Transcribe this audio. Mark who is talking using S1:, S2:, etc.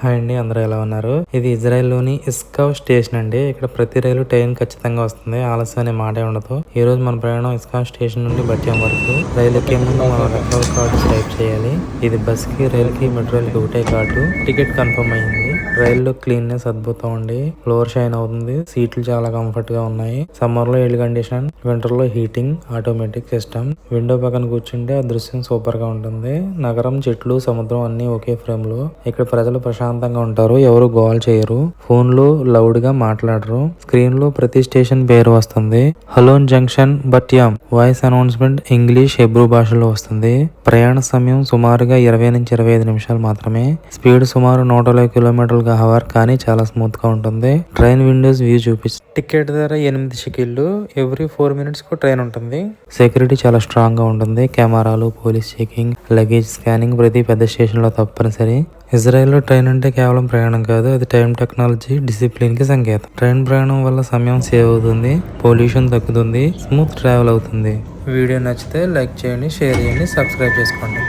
S1: Hi అండి, అందరూ ఎలా ఉన్నారు? ఇది ఇజ్రాయెల్ లోని ఇస్కావ్ స్టేషన్ అండి. ఇక్కడ ప్రతి రైలు టైం ఖచ్చితంగా వస్తుంది. ఆలస్యం అనే మాటే ఉండదు. ఈ రోజు మన ప్రయాణం ఇస్కావ్ స్టేషన్ నుండి బట్యాం వరకు. రైలు ఎక్కే ముందు మనం రెఫరల్ కార్డు స్వైప్ చేయాలి. ఇది బస్ కి, రైల్ కి, మెట్రోల్ కి ఒకటే కార్డు. టికెట్ కన్ఫర్మ్ అయింది. రైల్లో క్లీన్నెస్ అద్భుతం అండి. ఫ్లోర్ షైన్ అవుతుంది. సీట్లు చాలా కంఫర్ట్ గా ఉన్నాయి. సమ్మర్ లో ఎయిర్ కండిషన్, వింటర్ లో హీటింగ్, ఆటోమేటిక్ సిస్టమ్. విండో పక్కన కూర్చుంటే ఆ దృశ్యం సూపర్ గా ఉంటుంది. నగరం, చెట్లు, సముద్రం అన్ని ఒకే ఫ్రేమ్ లో. ఇక్కడ ప్రజలు ప్రశాంతంగా ఉంటారు. ఎవరు గోల్ చేయరు. ఫోన్ లో లౌడ్ గా మాట్లాడరు. స్క్రీన్ లో ప్రతి స్టేషన్ పేరు వస్తుంది. Holon junction Bat Yam. Voice announcement English, Hebrew భాషలో వస్తుంది. ప్రయాణ సమయం సుమారుగా 20 నుంచి 25 నిమిషాలు మాత్రమే. స్పీడ్ సుమారు 120 కిలోమీటర్ల హవర్, కానీ చాలా స్మూత్ గా ఉంటుంది. ట్రైన్ విండోస్ వ్యూ చూపిస్తుంది. టికెట్ ధర 8 షెకెల్లు. ఎవ్రీ 4 మినిట్స్ కు ట్రైన్ ఉంటుంది. సెక్యూరిటీ చాలా స్ట్రాంగ్ గా ఉంటుంది. కెమెరాలు, పోలీస్ చెకింగ్, లగేజ్ స్కానింగ్ ప్రతి పెద్ద స్టేషన్ లో తప్పనిసరి. ఇజ్రాయెల్లో ట్రైన్ అంటే కేవలం ప్రయాణం కాదు, అది టైం, టెక్నాలజీ, డిసిప్లిన్ కి సంకేతం. ట్రైన్ ప్రయాణం వల్ల సమయం సేవ్ అవుతుంది, పొల్యూషన్ తగ్గుతుంది, స్మూత్ ట్రావెల్ అవుతుంది. వీడియో నచ్చితే లైక్ చేయండి, షేర్ చేయండి, సబ్స్క్రైబ్ చేసుకోండి.